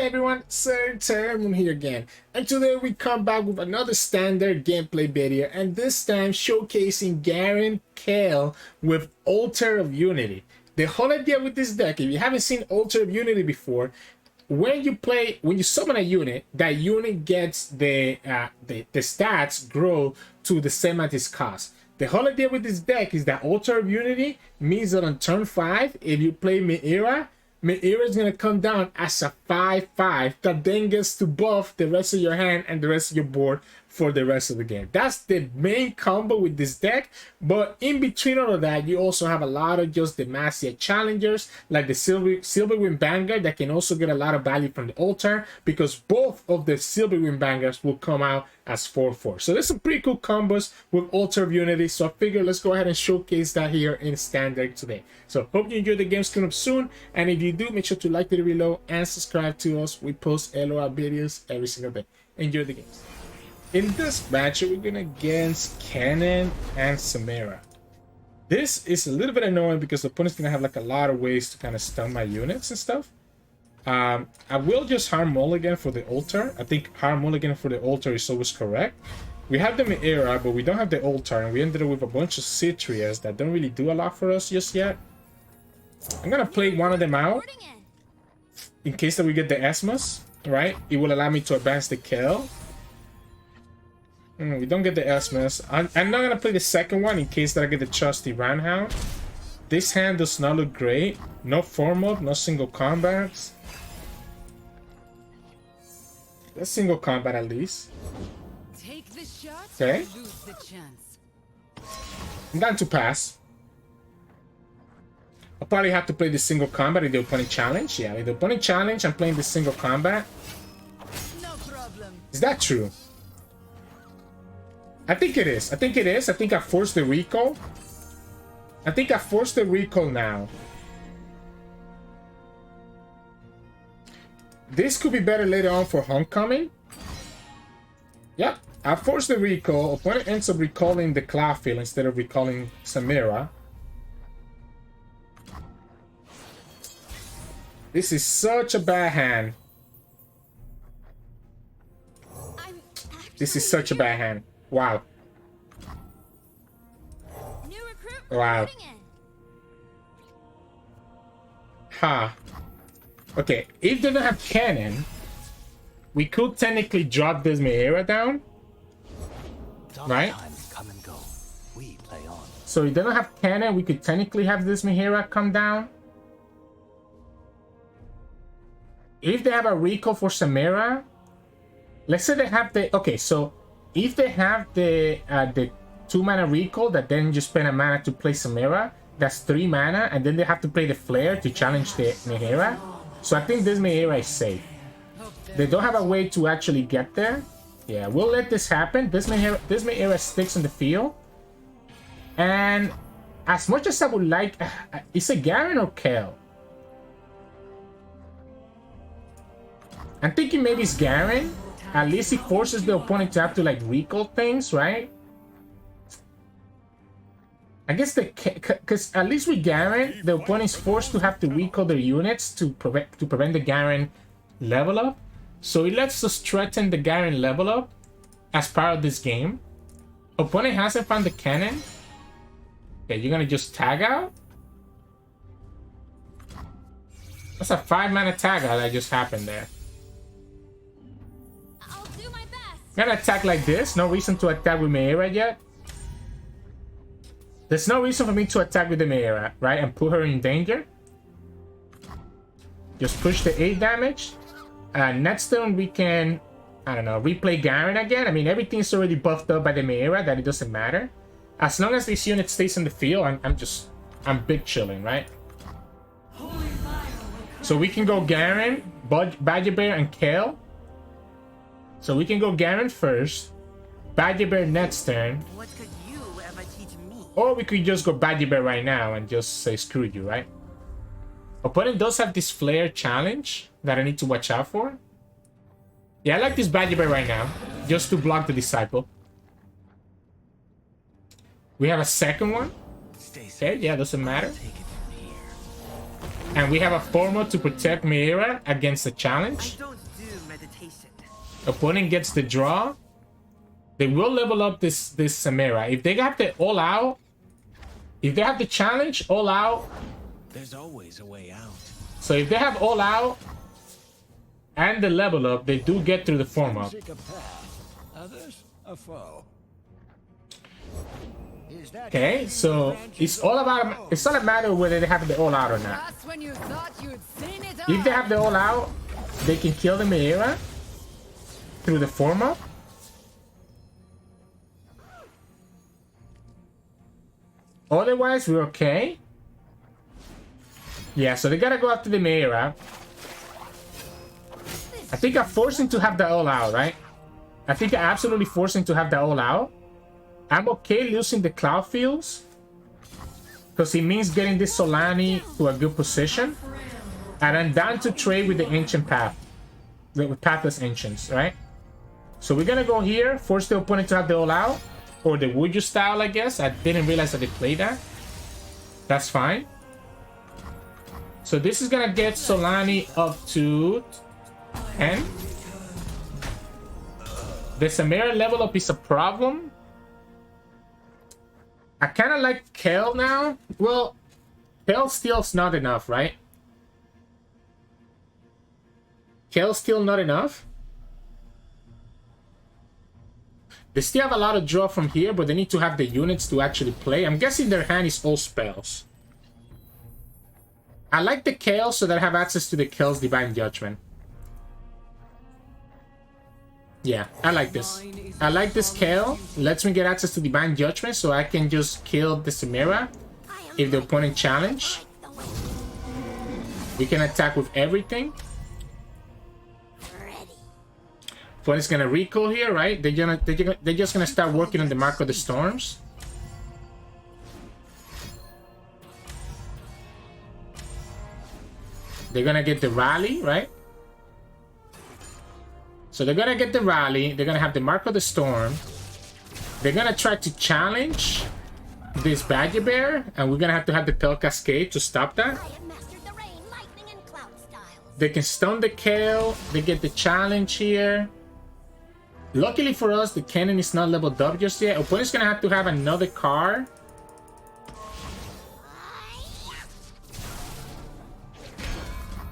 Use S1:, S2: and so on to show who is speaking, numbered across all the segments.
S1: Hey everyone, Sirturmund here again, and today we come back with another standard gameplay video, and this time showcasing Garen Kayle with Altar of Unity. The whole idea with this deck, if you haven't seen Altar of Unity before, when you summon a unit, that unit gets the stats grow to the same as its cost. The whole idea with this deck is that Altar of Unity means that on turn 5, if you play Mihira is going to come down as a 5/5 that then gets to buff the rest of your hand and the rest of your board for the rest of the game. That's the main combo with this deck, but in between all of that, you also have a lot of just Demacia challengers, like the Silverwind Vanguard that can also get a lot of value from the altar, because both of the Silverwind Vanguards will come out as 4/4. So there's some pretty cool combos with Altar of Unity, so I figure let's go ahead and showcase that here in Standard today. So hope you enjoy the games coming up soon, and if you do, make sure to like the video below and subscribe to us. We post LOL videos every single day. Enjoy the games. In this matchup, we're going against Kennen and Samira. This is a little bit annoying because the opponent's going to have like a lot of ways to kind of stun my units and stuff. I will just harm mulligan for the altar. I think harm mulligan for the altar is always correct. We have the Mihira, but we don't have the altar, and we ended up with a bunch of Citrias that don't really do a lot for us just yet. I'm going to play one of them out in case that we get the Esmus, right? It will allow me to advance the kill. We don't get the Esmus. I'm not going to play the second one in case that I get the trusty Roundhound. This hand does not look great. No form-up, no single combats. Let's single combat at least.
S2: Take the shot,
S1: okay.
S2: Lose the chance.
S1: I'm going to pass. I'll probably have to play the single combat in the opponent challenge. Yeah, in the opponent challenge, I'm playing the single combat.
S2: No problem.
S1: Is that true? I think it is. I think it is. I think I forced the recall. I think I forced the recall now. This could be better later on for homecoming. Yep. I forced the recall. Opponent ends up recalling the Cloudfield instead of recalling Samira. This is such a bad hand. This is such a bad hand. Wow. Wow. Huh. Okay, if they don't have Kennen, we could technically drop this Mihira down. Right?
S3: Come and go. We play on.
S1: So if they don't have Kennen, we could technically have this Mihira come down. If they have a recall for Samira, let's say they have the... Okay, so if they have the 2-mana recall that then you spend a mana to play Samira, that's 3 mana, and then they have to play the Flare to challenge the Mihira. So I think this Mihira is safe. They don't have a way to actually get there. Yeah, we'll let this happen. This Mihira sticks in the field. And as much as I would like... Is it Garen or Kayle? I'm thinking maybe it's Garen. At least it forces the opponent to have to like recall things, right? I guess because at least with Garen, the opponent is forced to have to recall their units to prevent the Garen level up. So it lets us threaten the Garen level up as part of this game. Opponent hasn't found the Kennen. Okay, you're gonna just tag out. That's a 5-mana tag out that just happened there. Gonna attack like this. No reason to attack with Mihira yet. There's no reason for me to attack with the Mihira, right? And put her in danger. Just push the 8 damage. Next turn we can, I don't know, replay Garen again. I mean, everything's already buffed up by the Mihira that it doesn't matter. As long as this unit stays in the field, I'm big chilling, right? So we can go Garen, Badger Bear, and Kayle. So we can go Garen first, Badger Bear next turn.
S2: What could you ever teach me?
S1: Or we could just go Badger Bear right now and just say screw you, right? Opponent does have this Flare challenge that I need to watch out for. Yeah, I like this Badger Bear right now, just to block the Disciple. We have a second one. Okay, yeah, doesn't matter. And we have a formal to protect Mihira against the challenge.
S2: I don't
S1: Opponent gets the draw. They will level up this Samira. If they got the all out, if they have the challenge all out,
S3: There's always a way out.
S1: so if they have all out and the level up, they do get through the form up.
S3: Seek a path, others a foe.
S1: Okay, so it's all a matter of whether they have the all out or not.
S2: That's when you thought you'd seen it
S1: If they
S2: all.
S1: have the all out, they can kill the Mihira through the form up. Otherwise, we're okay. Yeah, so they gotta go after the Mihira. I think I forced him to have the all out, right? I think I absolutely forced him to have the all out. I'm okay losing the Cloud Fields, because it means getting this Solani to a good position. And I'm down to trade with the Ancient Path. With Pathless Ancients, right? So we're gonna go here, force the opponent to have the all out. Or the Would You style, I guess. I didn't realize that they played that. That's fine. So this is gonna get Solani up to 10. The Samira level up is a problem. I kind of like Kayle now. Well, Kayle still's not enough, right? Kayle's still not enough. They still have a lot of draw from here, but they need to have the units to actually play. I'm guessing their hand is all spells. I like the Kayle so that I have access to the Kayle's Divine Judgment. Yeah, I like this. I like this Kayle. Lets me get access to Divine Judgment so I can just kill the Samira if the opponent challenge. We can attack with everything. Opponent's gonna recall here, right? They're just gonna start working on the Mark of the Storms. They're gonna get the rally, right? So they're gonna get the rally. They're gonna have the Mark of the Storm. They're gonna try to challenge this Badger Bear, and we're gonna have to have the Pell Cascade to stop that. They can stun the Kayle. They get the challenge here. Luckily for us, the Kennen is not leveled up just yet. Opponent's gonna have to have another card.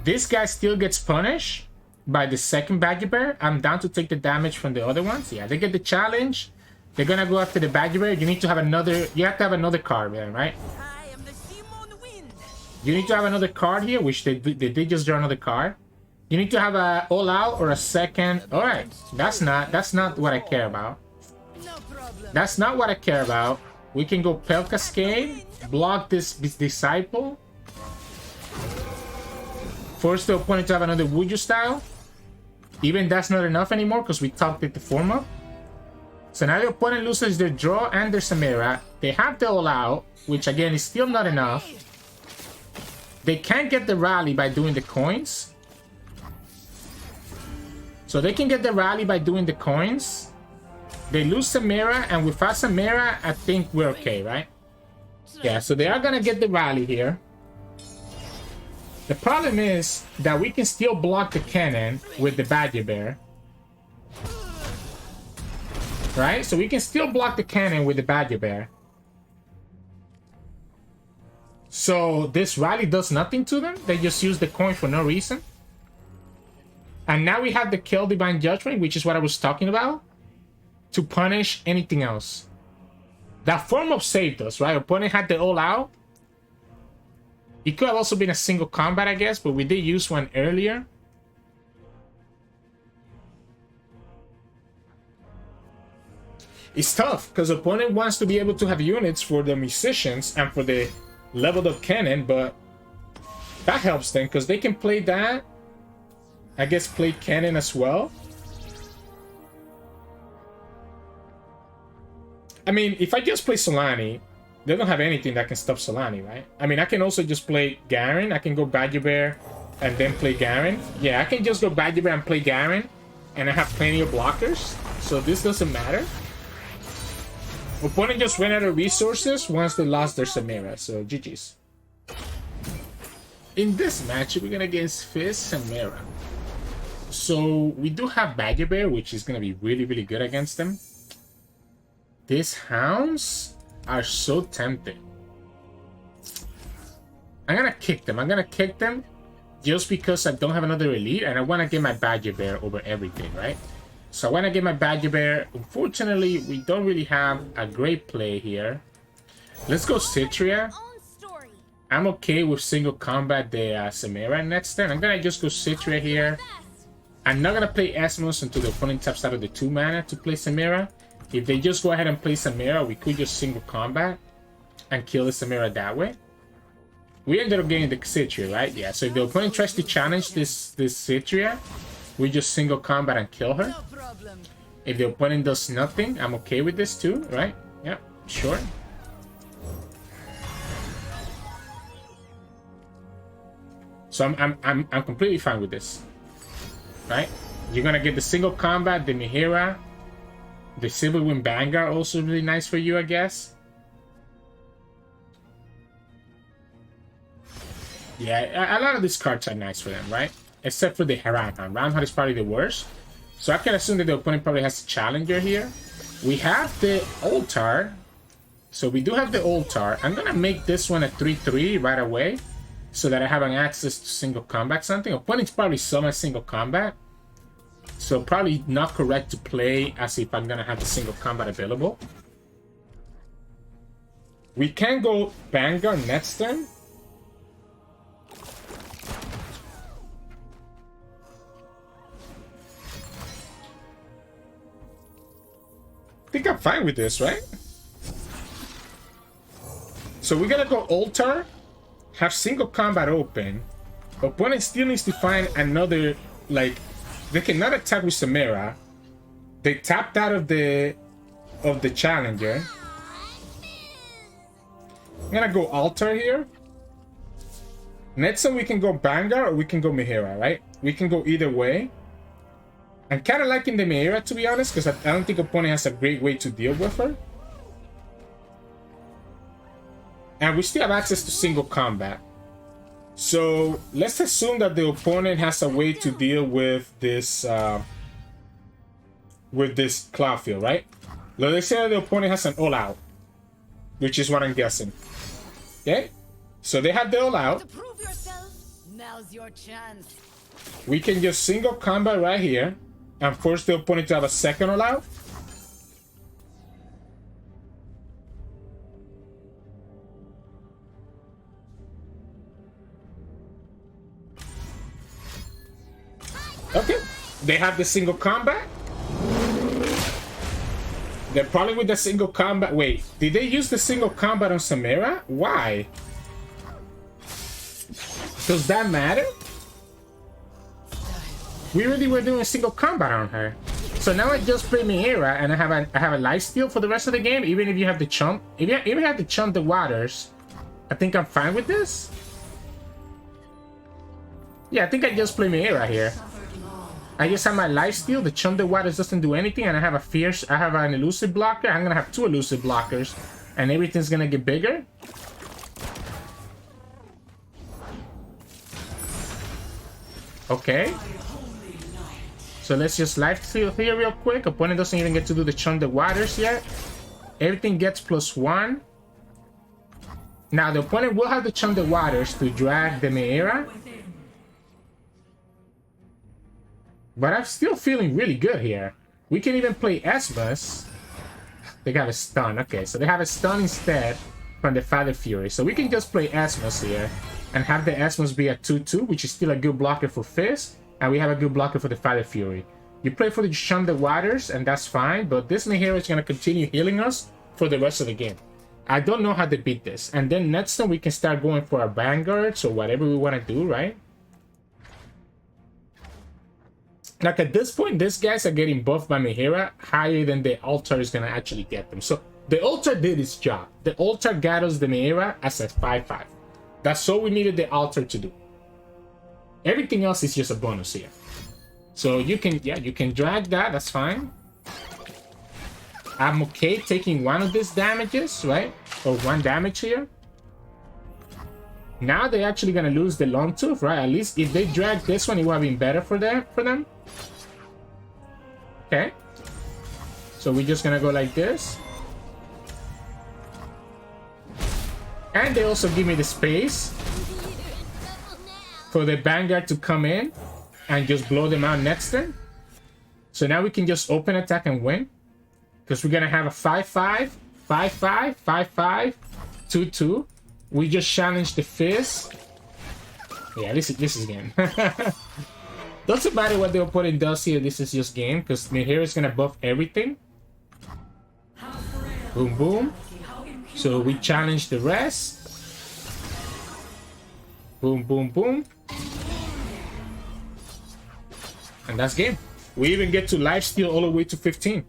S1: This guy still gets punished by the second Badger Bear. I'm down to take the damage from the other ones. Yeah, they get the challenge. They're gonna go after the Badger Bear. You need to have another. You have to have another card there, right?
S2: I am the Simon Wind.
S1: You need to have another card here, which they did just draw another card. You need to have a all out or a second. All right, that's not what I care about.
S2: No problem.
S1: That's not what I care about. We can go Pell Cascade, block this Disciple, force the opponent to have another Would You style. Even that's not enough anymore because we topped it to form up. So now the opponent loses their draw and their Samira. They have the all out, which again is still not enough. They can't get the rally by doing the coins. So they can get the rally by doing the coins. They lose Samira, and without Samira, I think we're okay, right? Yeah, so they are gonna get the rally here. The problem is that we can still block the Kennen with the Badger Bear. Right? So we can still block the Kennen with the Badger Bear. So this rally does nothing to them. They just use the coin for no reason. And now we have the Kill Divine Judgment, which is what I was talking about, to punish anything else. That form up saved us, right? Opponent had the all out. It could have also been a single combat, I guess, but we did use one earlier. It's tough, because opponent wants to be able to have units for the musicians and for the leveled up Kennen, but that helps them, because they can play that. I guess play Kennen as well. I mean, if I just play Solani, they don't have anything that can stop Solani, right? I mean, I can also just play Garen. I can go Badger Bear and then play Garen. Yeah, I can just go Badger Bear and play Garen, and I have plenty of blockers, so this doesn't matter. Opponent just ran out of resources once they lost their Samira, so GG's. In this match, we're gonna against Fizz Samira. So we do have Badger Bear, which is gonna be really, really good against them. These hounds are so tempting. I'm gonna kick them. I'm gonna kick them just because I don't have another elite and I want to get my Badger Bear over everything, right? So I want to get my Badger Bear. Unfortunately, we don't really have a great play here. Let's go Citria. I'm okay with single combat the Samira next turn. I'm gonna just go Citria here. I'm not gonna play Esmos until the opponent taps out of the 2 mana to play Samira. If they just go ahead and play Samira, we could just single combat and kill the Samira that way. We ended up getting the Citria, right? Yeah, so if the opponent tries to challenge this Citria, we just single combat and kill her. If the opponent does nothing, I'm okay with this too, right? Yeah, sure. So I'm completely fine with this, right? You're gonna get the single combat, the Mihira, the Silverwind Vanguard, also really nice for you, I guess. Yeah, a lot of these cards are nice for them, right? Except for the Ramhand. Ramhand is probably the worst. So I can assume that the opponent probably has a challenger here. We have the Altar. So we do have the Altar. I'm gonna make this one a 3/3 right away, so that I have an access to single combat something. Opponent's probably summon single combat. So probably not correct to play as if I'm gonna have the single combat available. We can go Vanguard next turn. I think I'm fine with this, right? So we're gonna go Altar. Have single combat open. Opponent still needs to find another, like, they cannot attack with Samira. They tapped out of the challenger. I'm gonna go Altar here. Next time we can go Vanguard or we can go Mihira, right? We can go either way. I'm kind of liking the Mihira, to be honest, because I don't think opponent has a great way to deal with her. And we still have access to single combat. So let's assume that the opponent has a way to deal with this Cloudfield, right? Let's say the opponent has an all out, which is what I'm guessing. Okay? So they have the all out.
S2: To prove yourself, now's your chance.
S1: We can just single combat right here and force the opponent to have a second all out. Okay, they have the single combat. They're probably with the single combat. Wait, did they use the single combat on Samira? Why? Does that matter? We really were doing a single combat on her. So now I just play Mihira and I have a lifesteal for the rest of the game. Even if you have to chump, if you have to chump the waters, I think I'm fine with this. Yeah, I think I just play Mihira here. I just have my lifesteal. The chump the waters doesn't do anything, and I have an elusive blocker. I'm gonna have 2 elusive blockers, and everything's gonna get bigger. Okay. So let's just lifesteal here real quick. Opponent doesn't even get to do the chump the waters yet. Everything gets +1. Now the opponent will have to chump the waters to drag the Mihira. But I'm still feeling really good here. We can even play Esmus. They got a stun. Okay, so they have a stun instead from the Father Fury. So we can just play Esmus here and have the Esmus be a 2/2, which is still a good blocker for Fizz. And we have a good blocker for the Father Fury. You play for the Shun the Waters, and that's fine. But this Mihira is going to continue healing us for the rest of the game. I don't know how to beat this. And then next time we can start going for our Vanguards or whatever we want to do, right? Like at this point, these guys are getting buffed by Mihira higher than the Altar is going to actually get them. So the Altar did its job. The Altar got us the Mihira as a 5/5. That's all we needed the Altar to do. Everything else is just a bonus here. So you can drag that. That's fine. I'm okay taking one of these damages, right? Or 1 damage here. Now they're actually going to lose the Long Tooth, right? At least if they drag this one, it would have been better for them. Okay. So we're just gonna go like this. And they also give me the space for the Vanguard to come in and just blow them out next turn. So now we can just open attack and win. Because we're gonna have a 5-5, 5-5, 5-5, 2-2. We just challenged the Fizz. Yeah, this is game. Doesn't matter what the opponent does here, this is just game, because Mihira is gonna buff everything. Boom, boom. So we challenge the rest. Boom, boom, boom. And that's game. We even get to lifesteal all the way to 15.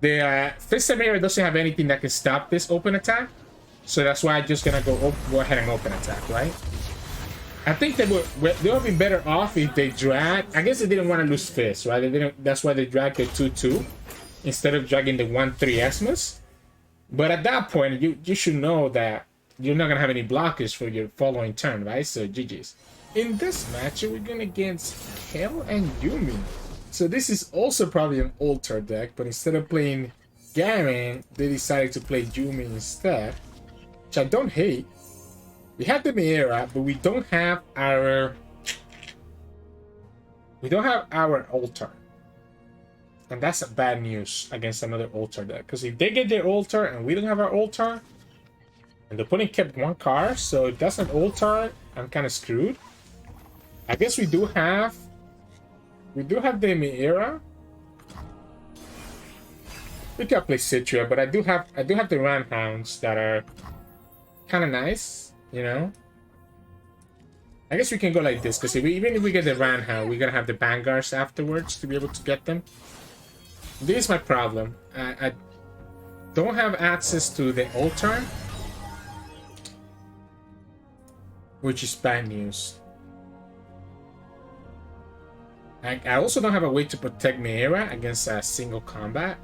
S1: The Fizz Samira doesn't have anything that can stop this open attack. So that's why I'm just gonna go ahead and open attack, right? I think they would have been better off if they drag. I guess they didn't want to lose Fizz, right? They didn't. That's why they dragged the 2-2 instead of dragging the 1-3 Xmas. But at that point, you should know that you're not gonna have any blockers for your following turn, right? So GG's. In this match, we're going against Kayle and Yuumi. So this is also probably an Altar deck, but instead of playing Garen, they decided to play Yuumi instead, which I don't hate. We have the Mihira, but we don't have our Altar. And that's a bad news against another Altar deck. Because if they get their Altar and we don't have our Altar, and the opponent kept one card, so if that's an Altar, I'm kind of screwed. I guess we do have the Mihira. We can play Citra, but I do have the Ram Hounds that are kind of nice, you know. I guess we can go like this, because even if we get the Ram Hound, we're gonna have the Vanguards afterwards to be able to get them. This is my problem. I don't have access to the Altar, which is bad news. I also don't have a way to protect Mihira against a single combat.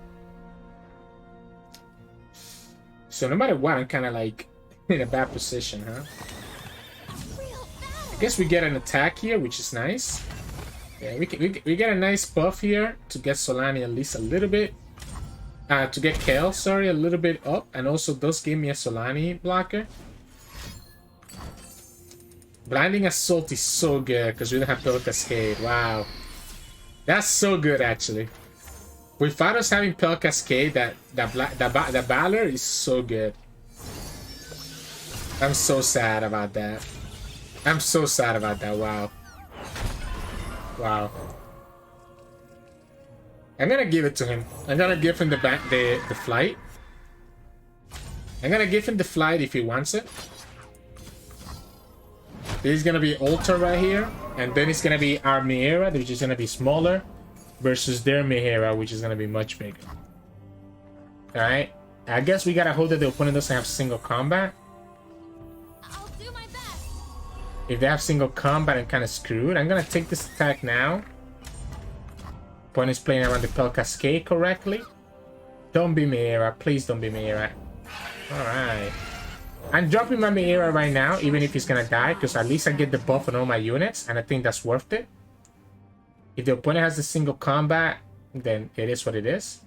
S1: So no matter what, I'm kind of like in a bad position, huh? I guess we get an attack here, which is nice. Yeah, we get a nice buff here to get Solani at least a little bit. To get Kayle, sorry, a little bit up. And also does give me a Solani blocker. Blinding Assault is so good because we don't have Pearl Cascade. Wow. That's so good, actually. Without us having Pearl Cascade, that Valor is so good. I'm so sad about that. I'm so sad about that. Wow. Wow. I'm gonna give it to him. I'm gonna give him the flight. I'm gonna give him the flight if he wants it. This is gonna be Altar right here, and then it's gonna be our Mihira, which is gonna be smaller, versus their Mihira, which is gonna be much bigger. Alright, I guess we gotta hope that the opponent doesn't have single combat.
S2: I'll do my best.
S1: If they have single combat, I'm kind of screwed. I'm gonna take this attack now. Opponent's playing around the Pearl Cascade correctly. Don't be Mihira, please don't be Mihira. Alright. I'm dropping my Mihira right now, even if he's gonna die, because at least I get the buff on all my units, and I think that's worth it. If the opponent has a single combat, then it is what it is.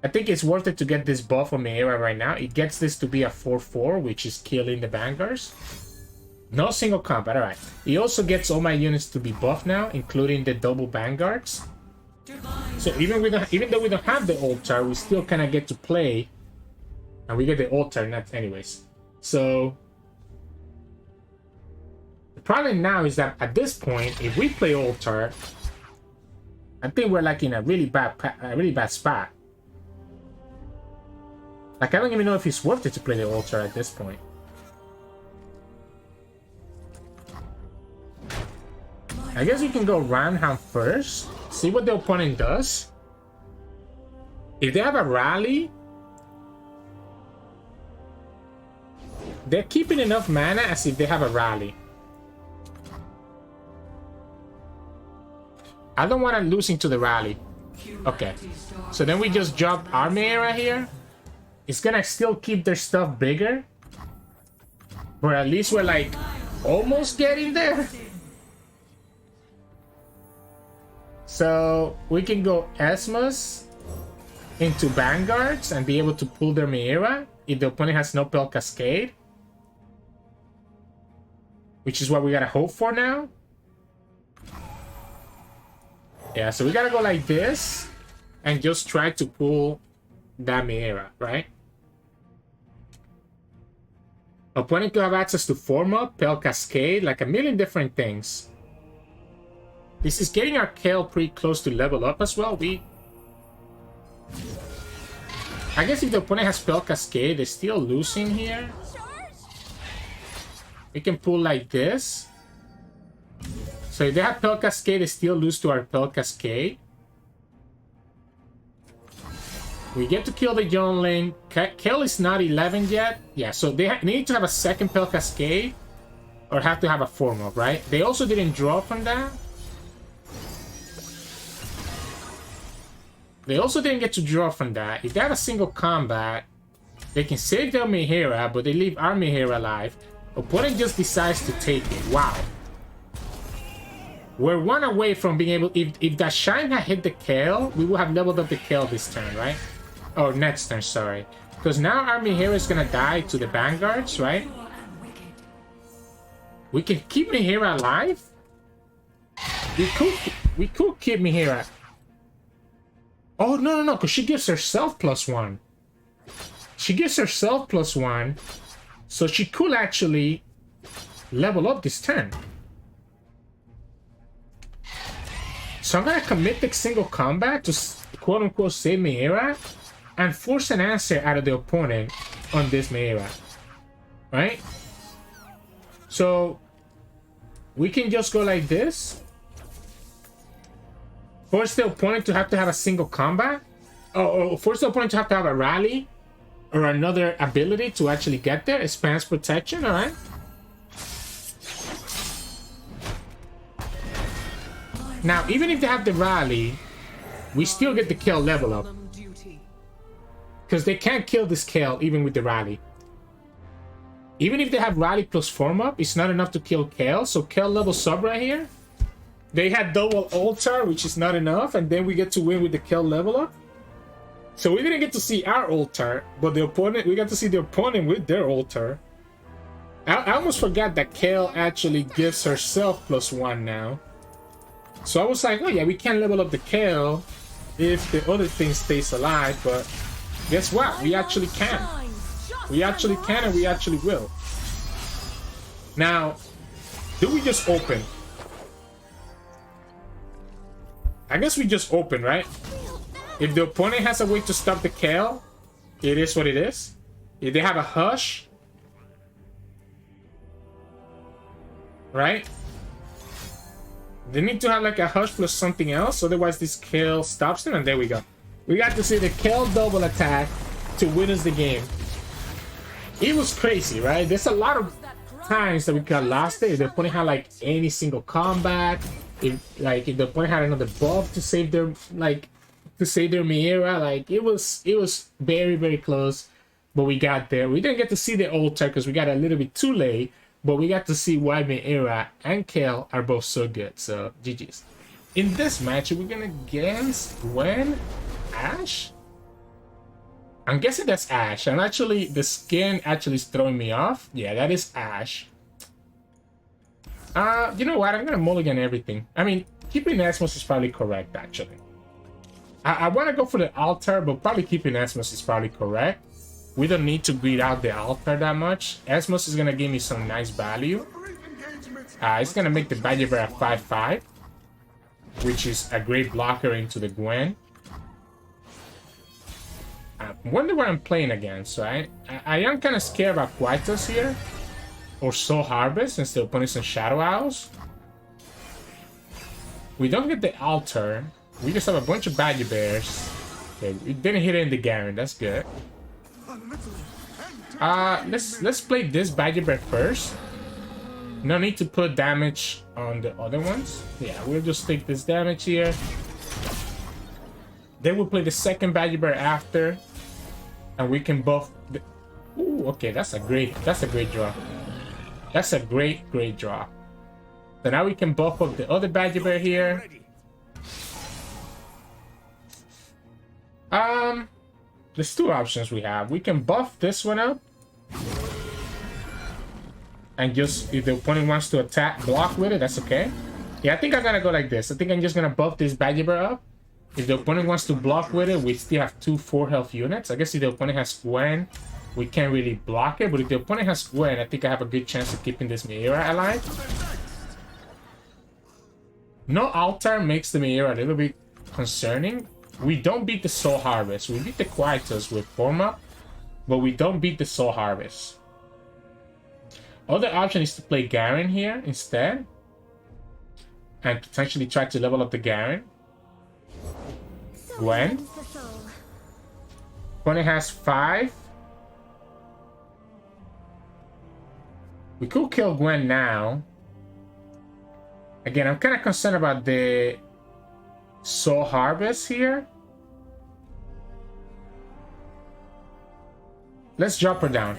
S1: I think it's worth it to get this buff on Mihira right now. It gets this to be a 4-4, which is killing the Vanguards. No single combat, alright. He also gets all my units to be buffed now, including the double Vanguards. So even though we don't have the Altar, we still kind of get to play. And we get the Altar, not anyways. So the problem now is that at this point, if we play Altar, I think we're like in a really bad spot. Like I don't even know if it's worth it to play the Altar at this point. I guess we can go Roundhound first, see what the opponent does. If they have a rally, they're keeping enough mana as if they have a rally. I don't want to lose into the rally. Okay. So then we just drop our Mihira here. It's gonna still keep their stuff bigger. But at least we're like almost getting there. So we can go Esmus into Vanguards and be able to pull their Mihira if the opponent has no Pell Cascade. Which is what we gotta hope for now. Yeah, so we gotta go like this and just try to pull that Mihira, right? Opponent could have access to Form Up, Pell Cascade, like a million different things. This is getting our Kayle pretty close to level up as well. I guess if the opponent has Pell Cascade, they're still losing here. We can pull like this. So if they have Pell Cascade, they still lose to our Pell Cascade. We get to kill the Youngling. Kayle is not 11 yet. Yeah, so they need to have a second Pell Cascade or have to have a Form Up, right? They also didn't draw from that. They also didn't get to draw from that. If they have a single combat, they can save their Mihira, but they leave our Mihira alive. Opponent just decides to take it. Wow. We're one away from being able... If that Shine had hit the Kayle, we would have leveled up the Kayle this turn, right? Oh, next turn, sorry. Because now our Mihira is going to die to the Vanguards, right? We can keep Mihira alive? We could keep Mihira. Oh, no, because she gives herself +1. She gives herself +1. So she could actually level up this turn. So I'm going to commit the single combat to quote-unquote save Mihira and force an answer out of the opponent on this Mihira. Right? So we can just go like this. Force the opponent to have a single combat. Or force the opponent to have a rally. Or another ability to actually get there. Expands protection, alright? Now, even if they have the rally, we still get the Kayle level up. Because they can't kill this Kayle even with the rally. Even if they have rally plus Form Up, it's not enough to kill Kayle. So Kayle levels up right here. They had double Altar, which is not enough, and then we get to win with the Kayle level up. So we didn't get to see our Altar, but the opponent, we got to see the opponent with their Altar. I almost forgot that Kayle actually gives herself +1 now. So I was like, oh yeah, we can level up the Kayle if the other thing stays alive, but guess what? We actually can. We actually can and we actually will. Now, do we just open? I guess we just open, right? If the opponent has a way to stop the Kayle, it is what it is. If they have a Hush, right? They need to have like a Hush plus something else, otherwise this Kayle stops them, and there we go. We got to see the Kayle double attack to win us the game. It was crazy, right? There's a lot of times that we got lost there. If the opponent had like any single combat, if the opponent had another buff to save their Mihira, like it was very, very close, but we got there. We didn't get to see the Altar because we got a little bit too late, but we got to see why Mihira and Kayle are both so good. So GG's. In this match, we're gonna against Gwen Ashe. I'm guessing that's Ashe, and actually the skin actually is throwing me off. Yeah, that is Ashe. You know what? I'm gonna mulligan everything. I mean, keeping Esmus is probably correct, actually. I want to go for the Altar, but probably keeping Esmus is probably correct. We don't need to greed out the Altar that much. Esmus is gonna give me some nice value. It's gonna make the Badger Bear a 5/5, which is a great blocker into the Gwen. I wonder what I'm playing against, right? I am kind of scared about Quietus here. Or Soul Harvest, since the opponent's on Shadow Owls. We don't get the Altar. We just have a bunch of Badger Bears. Okay, we didn't hit it in the Garen, that's good. Let's play this Badger Bear first. No need to put damage on the other ones. Yeah, we'll just take this damage here. Then we'll play the second Badger Bear after. And we can buff the... Ooh, okay, that's a great draw. That's a great draw. So now we can buff up the other Badger Bear here. There's two options we have. We can buff this one up. And just, if the opponent wants to attack, block with it, that's okay. Yeah, I think I'm gonna go like this. I think I'm just gonna buff this Baggy Bear up. If the opponent wants to block with it, we still have 2 4 health units. I guess if the opponent has Gwen, we can't really block it. But if the opponent has Gwen, I think I have a good chance of keeping this Mihira alive. No Altar makes the Mihira a little bit concerning. We don't beat the Soul Harvest. We beat the Quietus with Form Up, but we don't beat the Soul Harvest. Other option is to play Garen here instead. And potentially try to level up the Garen. Gwen. Opponent has 5. We could kill Gwen now. Again, I'm kind of concerned about the Soul Harvest here. Let's drop her down.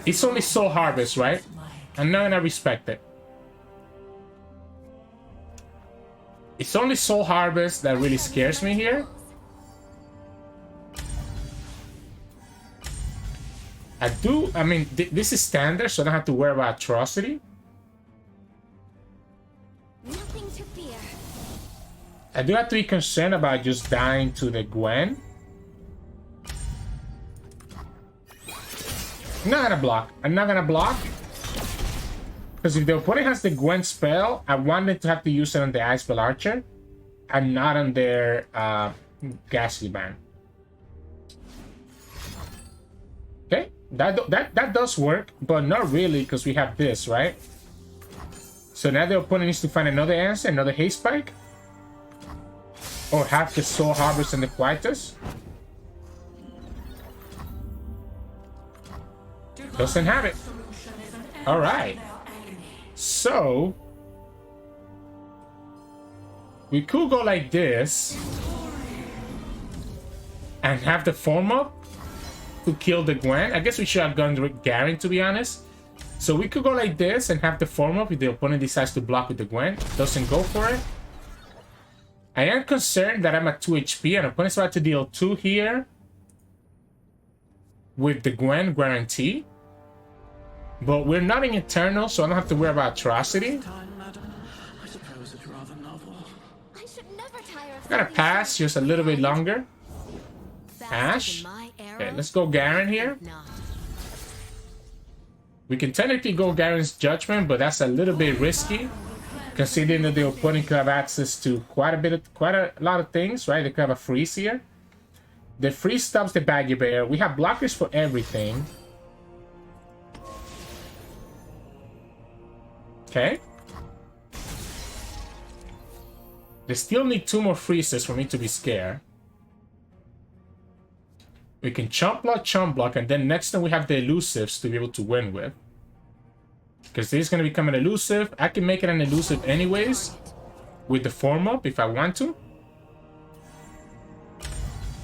S1: It's only Soul Harvest, right? I'm not gonna respect it. It's only Soul Harvest that really scares me here. I mean, this is standard, so I don't have to worry about Atrocity.
S2: Nothing to fear.
S1: I do have to be concerned about just dying to the Gwen. I'm not gonna block. I'm not gonna block. Because if the opponent has the Gwen spell, I want them to have to use it on the Ice Spell Archer and not on their Ghastly Band. Okay, that does work, but not really because we have this, right? So now the opponent needs to find another answer, another Haste Spike. Or have the Soul Harvest and the Quietus. Doesn't have it. Alright. So we could go like this and have the Form Up to kill the Gwen. I guess we should have gone with Garen, to be honest. So we could go like this and have the Form Up if the opponent decides to block with the Gwen. Doesn't go for it. I am concerned that I'm at 2 HP and opponent's about to deal 2 here with the Gwen guarantee. But we're not in Eternal, so I don't have to worry about Atrocity. I'm gonna pass just a little bit longer. Ashe. Okay, let's go Garen here. We can technically go Garen's Judgment, but that's a little bit risky, considering that the opponent could have access to quite a lot of things, right? They could have a freeze here. The freeze stops the Baggy Bear. We have blockers for everything. Okay. They still need 2 more freezes for me to be scared. We can chump block, and then next time we have the elusives to be able to win with. Because this is going to become an elusive. I can make it an elusive anyways with the Form Up if I want to.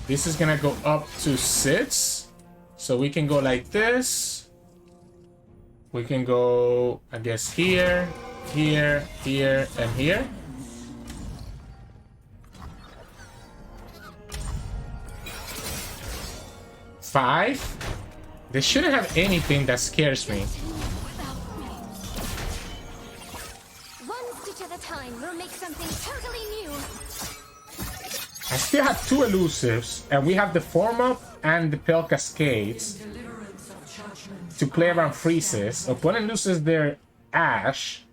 S1: This is going to go up to 6. So we can go like this. We can go, I guess, here, here, here, and here. Five. They shouldn't have anything that scares me.
S2: One stitch at a time, we'll make something totally new.
S1: I still have 2 elusives, and we have the Form Up and the Pale Cascades to play around freezes. Opponent loses their Ashe.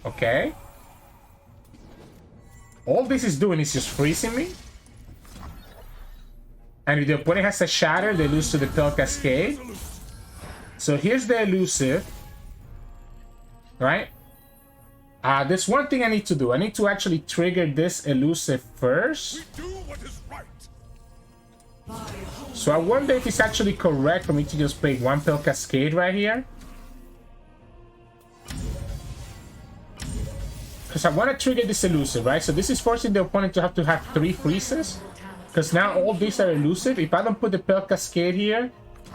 S1: Okay. All this is doing is just freezing me. And if the opponent has a Shatter, they lose to the Pale Cascade. So here's the elusive. Right? There's one thing I need to do. I need to actually trigger this elusive first. So I wonder if it's actually correct for me to just play 1 Pale Cascade right here. Because I want to trigger this elusive, right? So this is forcing the opponent to have 3 freezes. Because now all these are elusive. If I don't put the Pale Cascade here,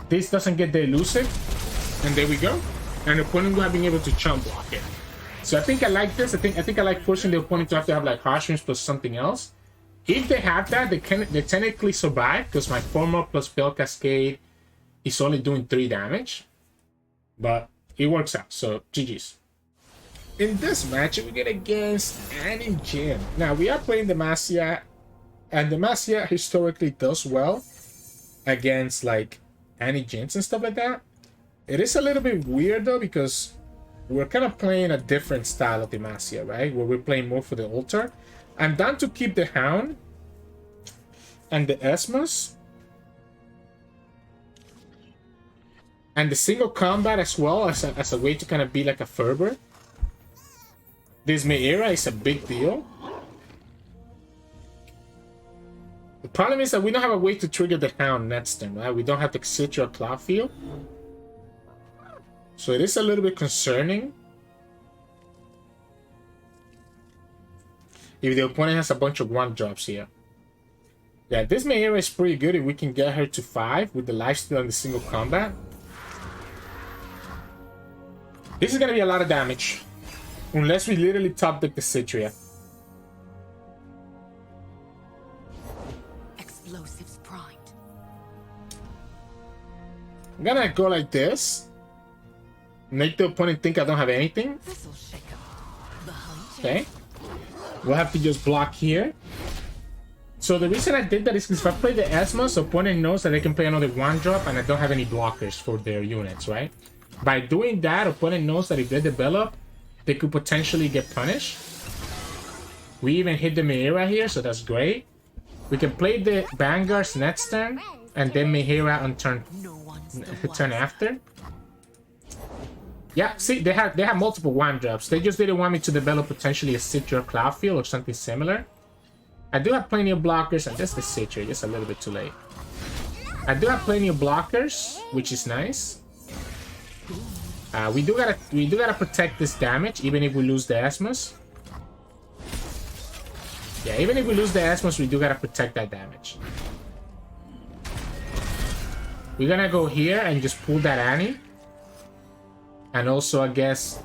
S1: this doesn't get the elusive. And there we go. And the opponent will have been able to chump block it. So I think I like this. I think I like forcing the opponent to have like harsh winds plus something else. If they have that, they technically survive because my former plus spell cascade is only doing 3 damage. But it works out, so GG's. In this match, we get against Annie Jhin. Now, we are playing Demacia, and Demacia historically does well against, like, Annie Jhins and stuff like that. It is a little bit weird, though, because we're kind of playing a different style of Demacia, right? Where we're playing more for the altar. I'm down to keep the Hound and the Esmus. And the single combat as well as a way to kind of be like a Ferber. This Mihira is a big deal. The problem is that we don't have a way to trigger the Hound next turn, right? We don't have the Citra Cloud Field. So it is a little bit concerning. If the opponent has a bunch of 1-drops here. Yeah, this Mihira is pretty good if we can get her to 5 with the lifesteal and the single combat. This is gonna be a lot of damage. Unless we literally top deck the Citra.
S2: Explosives primed.
S1: I'm gonna go like this. Make the opponent think I don't have anything.
S2: This'll shake 'em.
S1: Okay. We'll have to just block here. So the reason I did that is because if I play the Esmos, the opponent knows that they can play another 1-drop and I don't have any blockers for their units, right? By doing that, opponent knows that if they develop, they could potentially get punished. We even hit the Mihira here, so that's great. We can play the Vanguards next turn, and then Mihira on turn after. Yeah, see, they have multiple 1-drops. They just didn't want me to develop potentially a Citra Cloud Field or something similar. I do have plenty of blockers, and just the Citra, just a little bit too late. I do have plenty of blockers, which is nice. We do gotta protect this damage, even if we lose the Esmus. Yeah, even if we lose the Esmus, we do gotta protect that damage. We're gonna go here and just pull that Annie. And also, I guess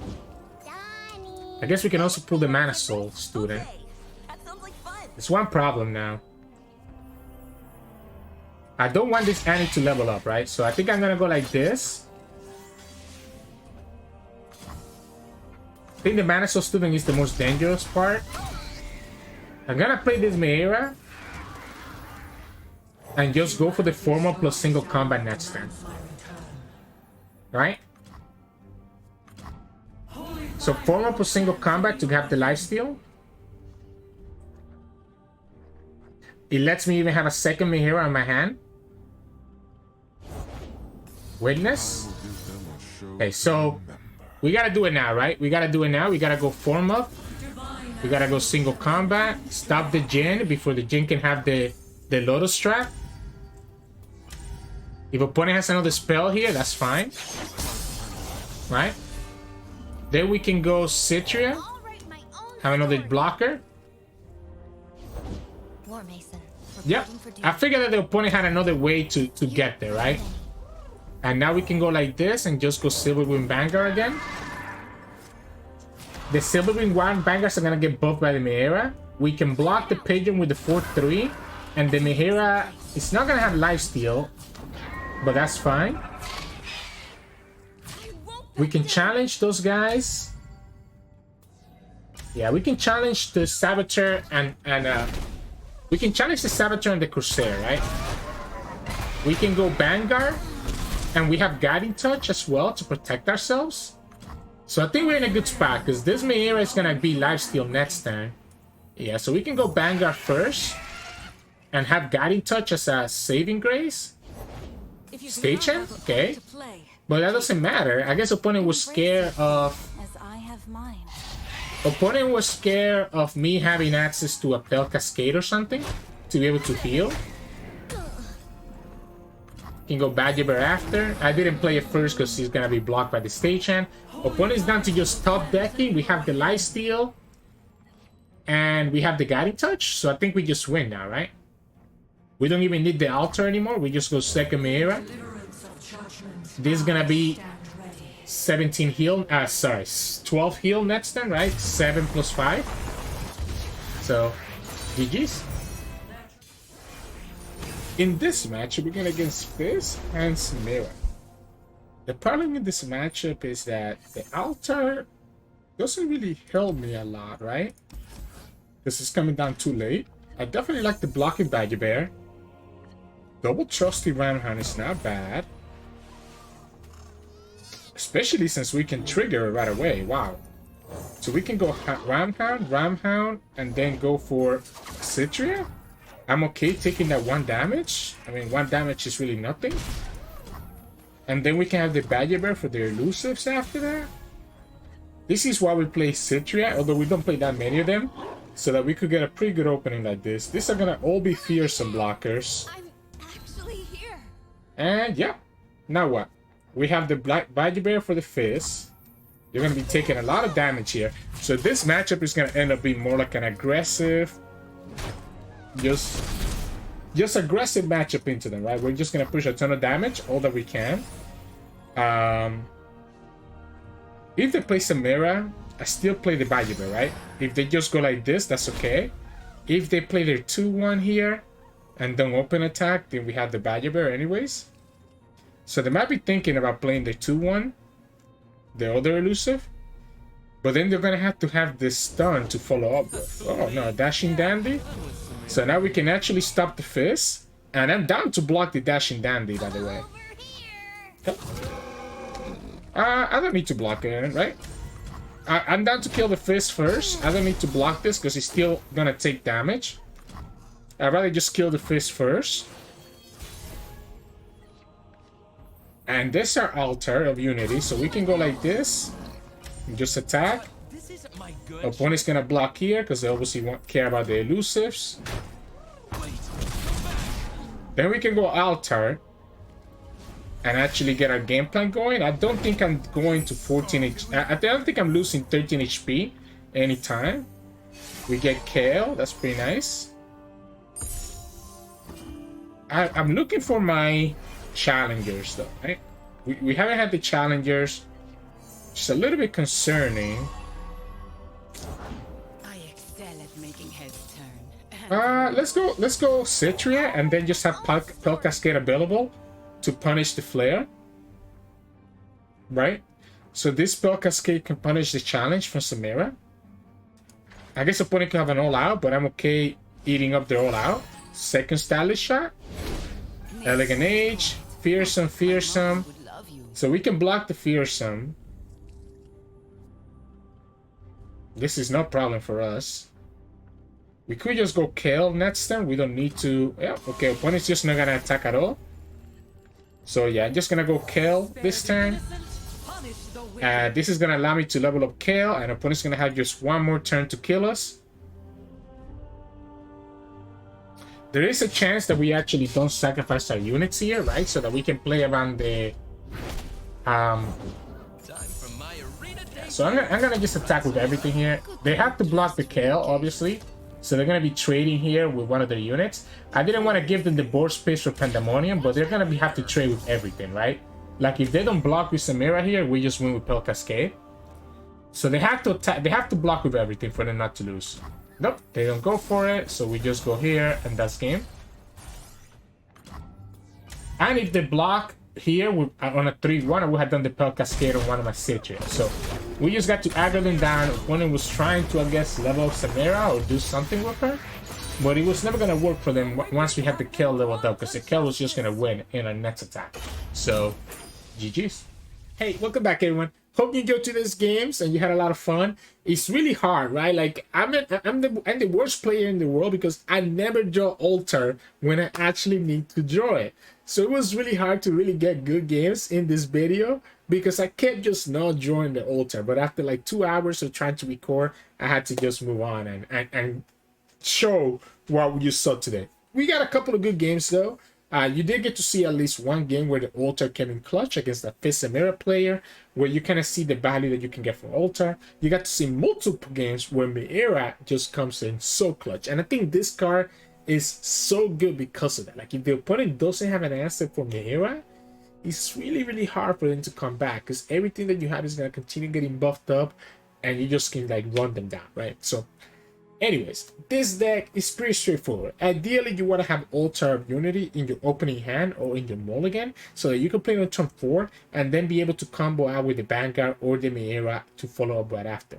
S1: we can also pull the Mana Soul student. There's one problem now. I don't want this Annie to level up, right? So I think I'm gonna go like this. I think the Mana Soul student is the most dangerous part. I'm gonna play this Mihira and just go for the formal plus single combat next turn. Right? So formal plus single combat to have the lifesteal. It lets me even have a second Mihira on my hand. Witness. Okay, so we gotta do it now, right? We gotta do it now. We gotta go form up. We gotta go single combat. Stop the Jhin before the Jhin can have the Lotus Trap. If opponent has another spell here, that's fine. Right? Then we can go Citra. Have another blocker.
S2: War Mason.
S1: Yep. I figured that the opponent had another way to get there, right? And now we can go like this and just go Silverwing Vanguard again. The Silverwing Vanguards are gonna get buffed by the Mihira. We can block the Pigeon with the 4-3. And the Mihira is not gonna have lifesteal, but that's fine. We can challenge those guys. Yeah, we can challenge the Saboteur and we can challenge the Saboteur and the Crusader, right? We can go Vanguard, and we have Guiding Touch as well to protect ourselves. So I think we're in a good spot, because this Mihira is gonna be lifesteal next turn. Yeah, so we can go Vanguard first, and have Guiding Touch as a saving grace. Stage champ? Okay. But that doesn't matter. I guess opponent was scared of... Opponent was scared of me having access to a Pale Cascade or something to be able to heal. Can go Badger Bear after. I didn't play it first because he's gonna be blocked by the stage hand. Opponent's down to just top decking. We have the lifesteal. And we have the Guiding Touch. So I think we just win now, right? We don't even need the altar anymore. We just go second Mihira. This is gonna be 17 heal. Sorry, 12 heal next turn, right? 7 plus 5. So, GG's. In this match, we're going against Fizz and Samira. The problem with this matchup is that the Altar doesn't really help me a lot, right? This is coming down too late. I definitely like the blocking Badger Bear. Double Trusty Ramhound is not bad. Especially since we can trigger it right away. Wow. So we can go Ramhound, and then go for Citria. I'm okay taking that 1 damage. I mean, 1 damage is really nothing. And then we can have the Badger Bear for the elusives after that. This is why we play Citria, although we don't play that many of them. So that we could get a pretty good opening like this. These are gonna all be fearsome blockers.
S2: I'm actually here.
S1: And yeah, now what? We have the Black Badger Bear for the Fizz. You're gonna be taking a lot of damage here. So this matchup is gonna end up being more like an aggressive, just aggressive matchup into them, right? We're just gonna push a ton of damage, all that we can. If they play Samira, I still play the Badger Bear, right? If they just go like this, that's okay. If they play their 2-1 here and don't open attack, then we have the Badger Bear anyways. So they might be thinking about playing the 2-1, the other elusive. But then they're going to have this stun to follow up with. Oh no, Dashing Dandy. So now we can actually stop the Fizz. And I'm down to block the Dashing Dandy, by the way. Yep. I don't need to block it, right? I'm down to kill the Fizz first. I don't need to block this because he's still gonna take damage. I'd rather just kill the Fizz first. And this is our Altar of Unity, so we can go like this. And just attack. Opponent's gonna block here because they obviously won't care about the elusives. Then we can go Altar and actually get our game plan going. I don't think I'm going to 14 HP. I don't think I'm losing 13 HP anytime. We get Kayle. That's pretty nice. I'm looking for my challengers though, right? We haven't had the challengers. Just a little bit concerning.
S4: I excel at making heads turn.
S1: Let's go Citria and then just have Pel Cascade available to punish the flare, right? So this Spell Cascade can punish the challenge from Samira. I guess opponent can have an all-out, but I'm okay eating up their all-out. Second stylish shot. Elegant Age. Fearsome, Fearsome. So we can block the Fearsome. This is no problem for us. We could just go Kayle next turn. We don't need to... Yeah, okay, opponent's just not gonna attack at all. So yeah, I'm just gonna go Kayle this turn. This is gonna allow me to level up Kayle, and opponent's gonna have just one more turn to kill us. There is a chance that we actually don't sacrifice our units here, right? So that we can play around the... So I'm gonna just attack with everything here. They have to block the Kayle, obviously. So they're gonna be trading here with one of their units. I didn't want to give them the board space for Pandemonium, but they're gonna have to trade with everything, right? Like if they don't block with Samira here, we just win with Pel Cascade. So they have to attack. They have to block with everything for them not to lose. Nope, they don't go for it. So we just go here, and that's game. And if they block here with, on a 3-1, I would have done the Pel Cascade on one of my Citria. So we just got to aggro them down. Opponent was trying to, I guess, level up Samira or do something with her. But it was never going to work for them once we had the Kayle leveled up, because the Kayle was just going to win in our next attack. So, GG's. Hey, welcome back, everyone. Hope you enjoyed today's games and you had a lot of fun. It's really hard, right? Like, I'm the worst player in the world because I never draw Altar when I actually need to draw it. So it was really hard to really get good games in this video because I kept just not drawing the Altar. But after like 2 hours of trying to record, I had to just move on and show what you saw today. We got a couple of good games though. You did get to see at least one game where the Altar came in clutch against the Fizz Samira player, where you kind of see the value that you can get from Altar. You got to see multiple games where Mihira just comes in so clutch. And I think this card is so good because of that. Like if the opponent doesn't have an answer for Mihira, it's really, really hard for them to come back because everything that you have is going to continue getting buffed up and you just can like run them down, right? So anyways, this deck is pretty straightforward. Ideally, you want to have Altar of Unity in your opening hand or in your mulligan so that you can play on turn 4 and then be able to combo out with the Vanguard or the Mihira to follow up right after.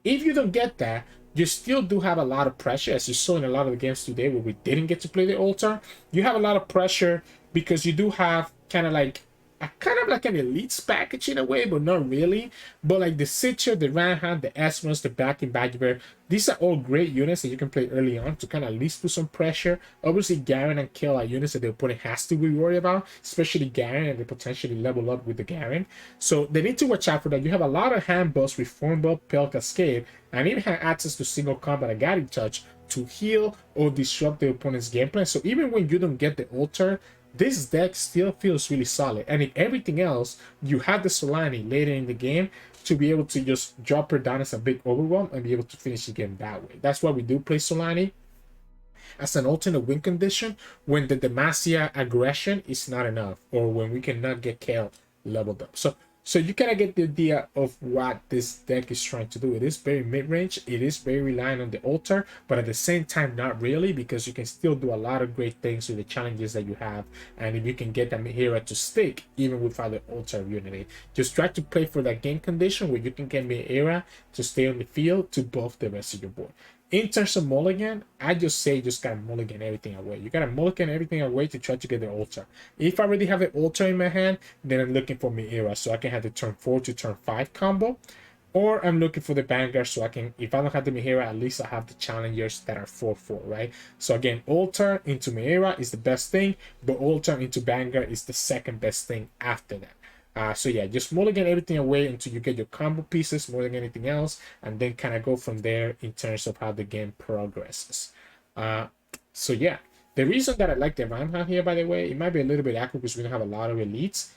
S1: If you don't get that, you still do have a lot of pressure, as you saw in a lot of the games today where we didn't get to play the Altar. You have a lot of pressure because you do have kind of like an elites package in a way, but not really. But like the Sitcher, the Ranhan, the Esmus, the Backing Bagbear, these are all great units that you can play early on to kind of at least put some pressure. Obviously, Garen and Kayle are units that the opponent has to be worried about, especially Garen, and they potentially level up with the Garen. So they need to watch out for that. You have a lot of hand buffs with Form Buff, Pale Cascade, and even have access to single combat and guiding touch to heal or disrupt the opponent's game plan. So even when you don't get the Altar, this deck still feels really solid. And if everything else, you have the Solani later in the game to be able to just drop her down as a big overwhelm and be able to finish the game that way. That's why we do play Solani as an alternate win condition when the Demacia aggression is not enough or when we cannot get Kayle leveled up. So you kind of get the idea of what this deck is trying to do. It is very mid-range. It is very reliant on the Altar, but at the same time, not really, because you can still do a lot of great things with the challenges that you have. And if you can get that Mihira to stick, even without the Altar of Unity, just try to play for that game condition where you can get Mihira to stay on the field to buff the rest of your board. In terms of mulligan, I just say just gotta mulligan everything away. You gotta mulligan everything away to try to get the Altar. If I already have an Altar in my hand, then I'm looking for Mihira so I can have the turn 4 to turn 5 combo. Or I'm looking for the Vanguard so I can, if I don't have the Mihira, at least I have the challengers that are 4/4, right? So again, Altar into Mihira is the best thing, but Altar into Vanguard is the second best thing after that. So yeah, just mulligan everything away until you get your combo pieces more than anything else, and then kind of go from there in terms of how the game progresses. So yeah, the reason that I like the Ramhan here, by the way, it might be a little bit accurate because we don't have a lot of elites.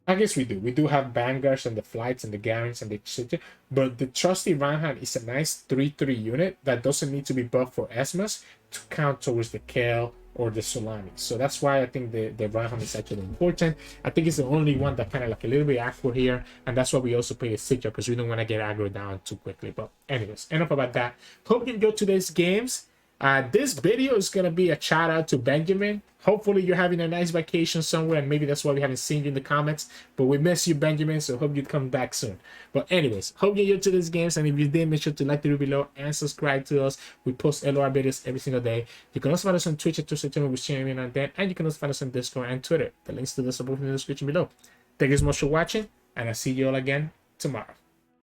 S1: I guess we do. We do have Vanguards and the Flights and the Garens and the etc. But the Trusty Ramhan is a nice 3/3 unit that doesn't need to be buffed for Esmus to count towards the Kayle or the Solani. So that's why I think the Ramhan is actually important. I think it's the only one that kind of like a little bit aggro here, and that's why we also play a Sitcher because we don't want to get aggro down too quickly. But anyways, enough about that. Hope you enjoyed today's games. This video is going to be a shout out to Benjamin. Hopefully you're having a nice vacation somewhere, and maybe that's why we haven't seen you in the comments. But we miss you, Benjamin, so hope you come back soon. But anyways, hope you enjoyed today's games, and if you did, make sure to like the video below and subscribe to us. We post LOR videos every single day. You can also find us on Twitch at Sirturmund with streaming on that, and you can also find us on Discord and Twitter. The links to this are both in the description below. Thank you so much for watching, and I'll see you all again tomorrow.